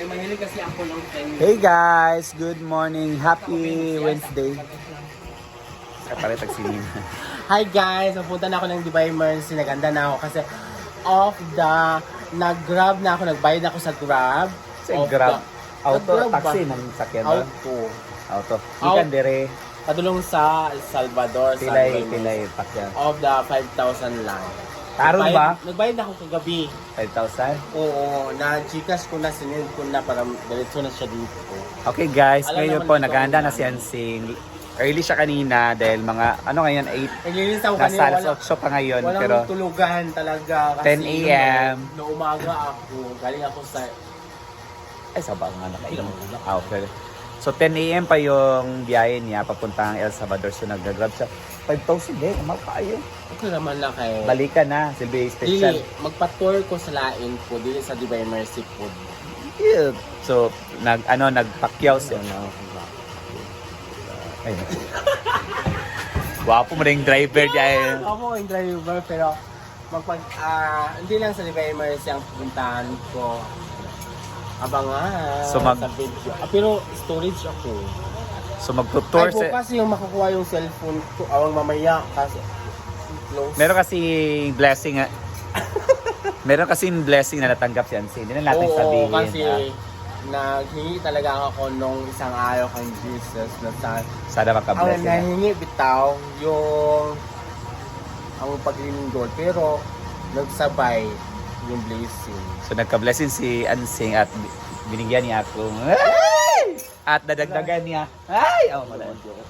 Ay, mahilig kasi ako ng time. Hey guys, good morning. Happy Wednesday. Sa pare tagsinin. Hi guys, napunta na ako ng Dubai Mercy. Naganda na ako kasi nag-grab na ako, nagbayad na ako sa Grab. Sa Grab. Auto, Nag-grab taxi ba? ng sakyan ba? Auto. Ikan dire. Padulong sa El Salvador. Pilay, sa pilay, pakyan. Of the 5,000 lang. Tarong ba? Nagbayad na ako kagabi. 5,000? Oo, na-Gcash ko na, sinend ko na para diretso na siya dito. Okay guys, Alam ngayon naman po dito naghahanda ang na si Ansing. Early siya kanina dahil mga, ano ngayon, 8? Naglilinis ako Nasa kanina, alas 8 pa ngayon. walang Pero tulugan talaga. 10 a.m. No umaga ako, galing ako sa... Ay, sabang nga nakainom. Okay. So 10 a.m. pa yung biyahe niya papuntang El Salvador. So nag-grab siya. 5,000 eh, kamal kayo. Okay naman na kay... Balikan na, Silvia Special. Dili, magpa-tour ko sa lain po, dili sa Dubai Mercy Food. Yeah. So, nagpakyaw siya. Ay, wapo mo na yung driver dyan. Ako yung driver, pero hindi lang sa Dubai Mercy ang pupuntahan ko. Abangan So, sa video. Pero storage ako. So magtutour Ay, bukas yung makukuha yung cellphone ko. Awang mamaya kasi close. Meron kasi blessing meron kasi blessing na natanggap si Ansing. Hindi na natin sabihin. Oo, kasi naghingi talaga ako nung isang araw kay Jesus na Sana ang maka-blessing. nahingi bitaw yung ang paglilingkod pero nagsabay yung blessing. So nagka-blessing si Ansing at binigyan niya ako. At dadagdagan niya. Ay!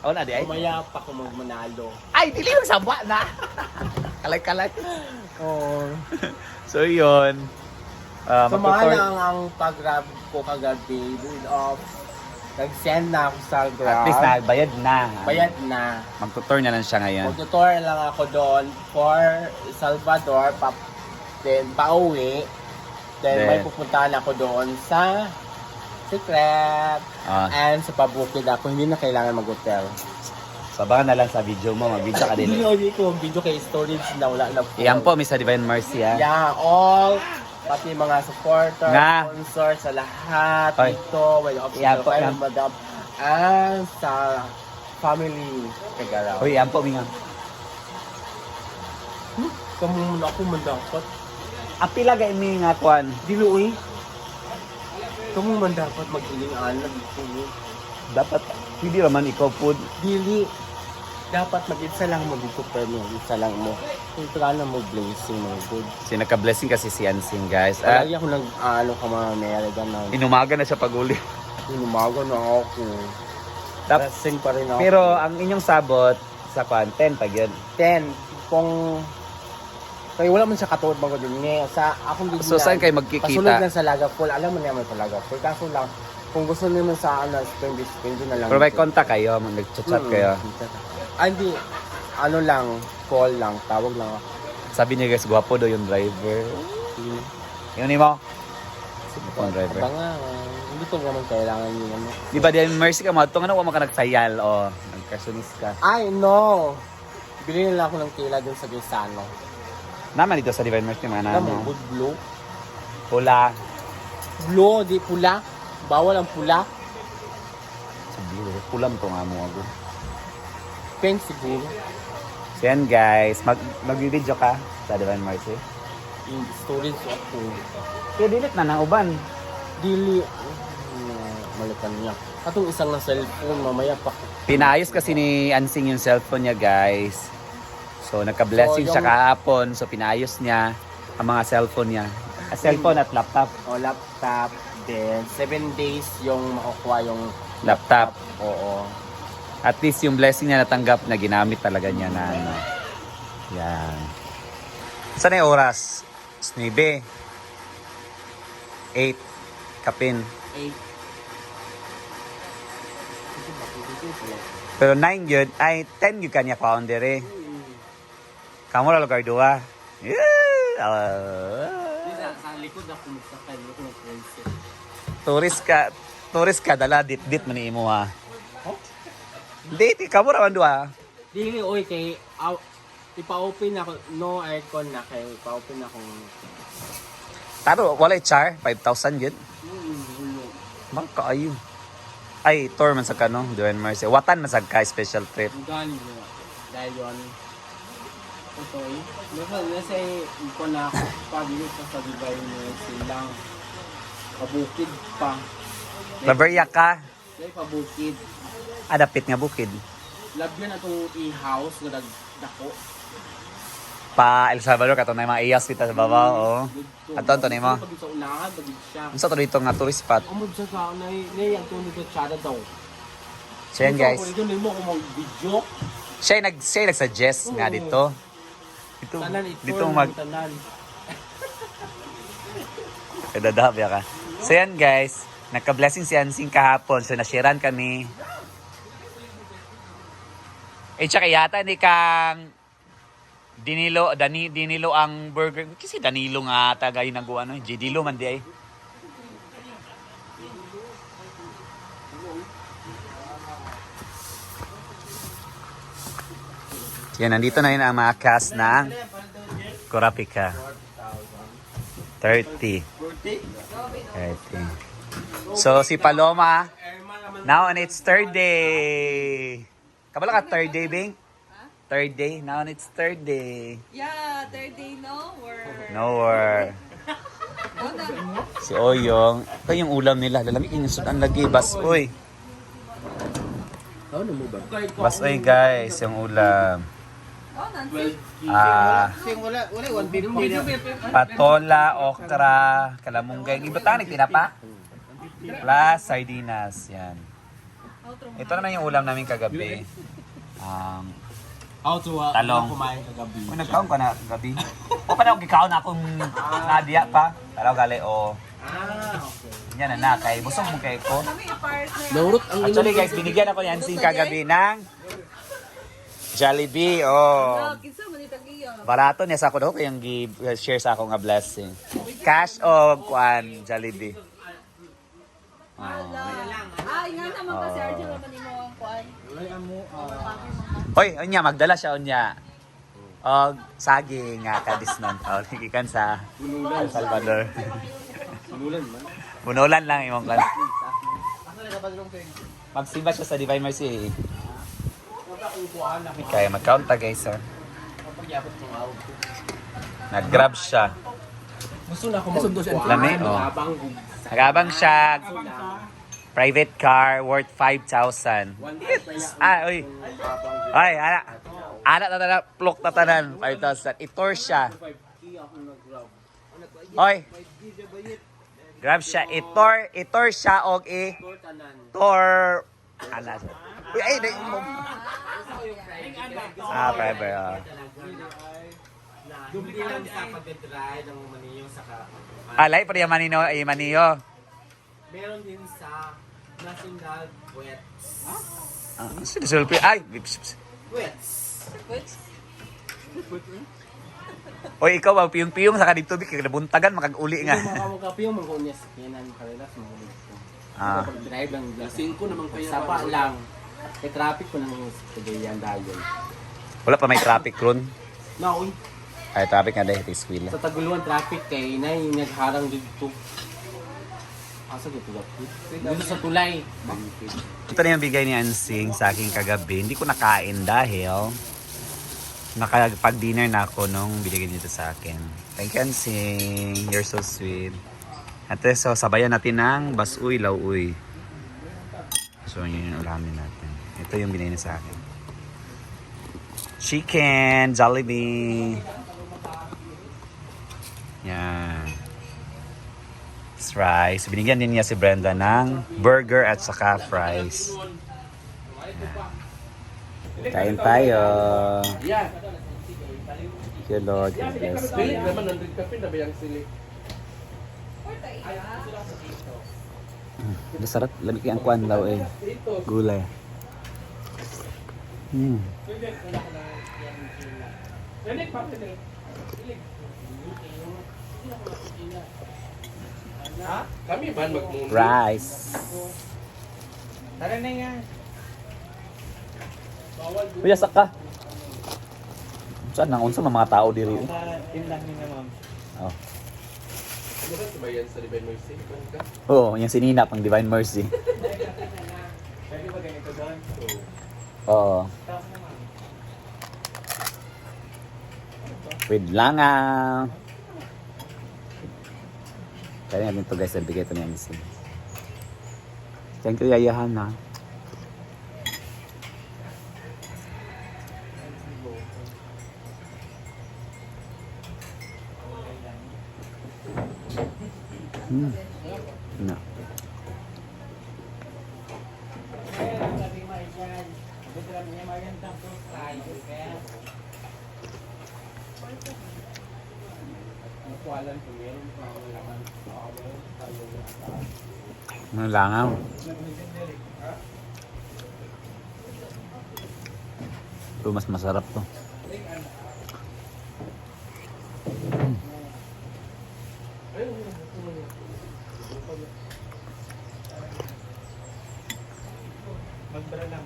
Oh, na di ay. Mamaya pa ako magmanalo. Ay, dili mo sabwa na. Kalay-kalay. Oo. So yun. Sumala ang pag-grab ko kagabi. Nag-send na ako sa Grab. At least nagbayad na. Bayad na. Magtutour niya lang siya ngayon. Mag-tour lang ako doon for Salvador, then pauwi. Then may pupuntahan ako doon sa Secret. And sa pabukid ako, hindi na kailangan mag-hotel. Sabahan na lang sa video mo, mag-video ka din. Hindi ko video kay storage na wala na po. Iyan po, Miss Divine Mercy ha. Yeah, all pati mga supporter, Nga. sponsor sa lahat Oy. dito, may Iyan po, official iyan. madam, and sa family Kagaraw. Uy, iyan po, Minga. Kamuna ako mandapat. Apila ga ini nga kwan. Dili uy. Kamu man dapat mag-iling-alam dito. Dapat hindi naman ikaw food. Dili. Dapat mag-isa lang mo dito, pero isa lang mo. Kung na mo blessing mo good. Si naka-blessing kasi si Ansing, guys. Lagi ako nag-ano ka mga American na. Inumaga na siya pag-uli. Inumaga na ako. Blessing pa rin ako. Pero ang inyong sabot sa kwan, 10 pag yun. 10. Kung kaya wala man siya katuod mga din niya. Sa akong bigyan. So saan kayo magkikita? Pasulod lang sa Lagapol. Alam mo niya may sa Lagapol. Kaso lang, kung gusto niyo man sa spend na lang. Pero may contact kayo, nag-chat kayo. Hindi. Ano lang, call lang, tawag lang ako. Sabi niya guys, gwapo daw yung driver. Yun ni mo? Yung driver. Abangan. Hindi ko naman kailangan yun. Ano. Di ba din mercy ka mo? Ito nga naman ka nagsayal o nagkasunis ka. Ay, no! Bili nila ako ng tila dun sa Gisano. Naman dito sa Divine Mercy mga Alam mo, nano. good blue. Pula. Blue, di pula. Bawal ang pula. Sa blue. Pulam to nga mo ako. Pink siguro. So yan guys, mag-video ka sa Divine Mercy. Yung storage ako. Kaya delete na ng uban. Dili. Malikan niya. Katong isang na cellphone, mamaya pa. Pinayos kasi ni Ansing yung cellphone niya guys. So nagka-blessing So, siya yung- kahapon. So pinayos niya ang mga cellphone niya. Cellphone at laptop. O laptop. Then, 7 days yung makukuha yung Laptop. Oo. At least yung blessing niya natanggap na ginamit talaga niya na ano. Yan. Saan yung oras? 9. 8. Kapin. 8. Pero 9 yun, ay 10 yun kanya founder eh. Kamu lang lugar 2. Yeah! Sa likod ako magsakay. Ako mag-friendship. Tourist ka, dala, dit-dit mo ni imo ha. Oh? Date, kamu raman 2. Dili, oy, kay... ipa-open ako. No aircon na kay ipa-open akong... Taro, wala char, 5,000 yun. Makaayo. Ay, tour man sa kano, Divine Mercy. Watan man sa ka special trip. Ang gani mo. Dahil yun. Ito eh. Nasa ko na pabili pa sa Divine Mercy lang. Pabukid pa. Laberya ka. Dahil pabukid. Adapit nga bukid. Love yun atong i-house na nagdako. Pa El Salvador kato na yung mga iyas kita sa babaw, oh. Aton to nimo. Pag sa unahan, pag siya. Unsa to dito nga tourist spot? Amod sa tao na yung itong dito tsada daw. So yan guys. Dito nimo ko mag-video. Siya nag-suggest nga dito. Dito, Tanan dito mag tanan. Kadadabya ka. So yan guys, nagka-blessing si Ansing kahapon. So nasharean kami. Tsaka yata hindi kang Danilo ang burger. Kasi Danilo nga taga yung nagawa ano. Dilo man di ay. Yan, nandito na yun ang mga cast ng Kurapika. 30. 30. So, si Paloma, now on its third day. Kabala ka, third day, Bing? Third day? Now on its third day. Yeah, third day, no work. No work. Si Oyong. Ito yung ulam nila. Lalamig yung sudan lagi. Basoy. Ano mo ba? Basoy guys, yung ulam. Oh, Nancy. Wala 150. Patola, okra, kalamunggay. Ibutanig, tinapa. Plus sardinas. Yan. Ito naman yung ulam namin kagabi. Talong. Kumain kagabi. Kung nagkaon ka na gabi. O pa na akong gikaon na akong nadiya pa. Talaw gali o. Okay. Yan na kay busog mo kay ko. Kami partner. Naurot ang Actually guys, binigyan ako ni Ansing kagabi ng Jollibee. Oh. Kinsa man itag iya. Barato niya sa ako daw kayang share sa ako nga blessing. Cash o kuan Jollibee. Ay, nga naman kasi Arjun naman nimo ang kuan. Hoy, unya magdala siya unya. Og saging nga kadisnon. Oh, gikan sa El Salvador. Sinulan man. Bunulan lang imong kan. Magsimba siya sa Divine Mercy. Kaya mag-count ta guys, sir. Nag-grab siya. Gusto na ako mag Lami, oh. Nag-abang siya. Private car worth 5,000. Oy. Ay, ana tatanan, plok tatanan 5,000. Itor siya. Oy. Grab siya. Itor siya og tor ana. Uy, ay, mo. Private. Dumilang sa pagdadry ng maniyo sa Alay, pa rin manino ay maniyo. meron din sa national wets. Sulpi. Ay! Wets. Oy, ikaw ba, piyong-piyong sa kanito, Bik, nabuntagan, makag-uli nga. Yung mga kamukapiyong, mga kunyas, kinan, kanilas, mga kunyas. Pag-drive lang, lasing ko naman kaya. Sapa lang. May traffic ko ng Cagayan dahil. Wala pa may traffic ron. No, uy. Ay, traffic nga dahil, Tiswila. Sa Taguluan traffic kay na yung nagharang dito. Asa dito dito sa tulay. Ito na yung bigay ni Ansing sa aking kagabi. Hindi ko nakain dahil nakapag-dinner na ako nung binigay nito sa akin. Thank you, Ansing. You're so sweet. At so, sabayan natin ng basuy, lauuy. So, yun yung ulamin natin. Ito yung binigay niya sa akin. Chicken, Jollibee. Yan. Fries. Binigyan din niya si Brenda ng burger at saka fries. Yan. Kain tayo. Thank you, Lord. God bless you. Sarap. Lamig ang kwan daw eh. Gulay. Kami ba magmumuli? Rice. Tara na nga. Kuya, saka. Saan nang unsa mga tao diri? Tindahan niya, ma'am. Oh. Sumayan sa Divine Mercy. Oo, yung sinina pang Divine Mercy. Pwede ba ganito doon? Oo. With langaw. Kaya natin ito guys, nabigay ito ni MC. Thank you, Yayahan ha. No. Ang langaw. Ito mas masarap to. Magbara lang.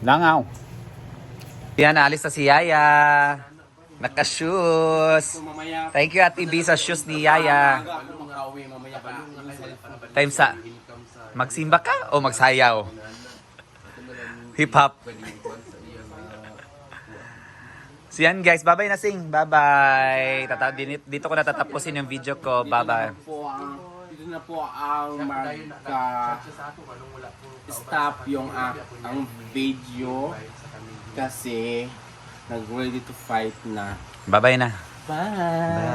Langaw. Yan, naalis na si Yaya. Naka-shoes. Mamaya Thank you, Ate B, sa shoes ni Yaya. ako makauwi mamaya pa. Time sa magsimba ka o magsayaw? Hip-hop. So yan guys, bye-bye na sing. Bye-bye. Dito ko natatapusin yung video ko. Bye-bye. Dito na po ang stop yung ang video kasi nag-ready to fight na. Bye-bye na. Bye!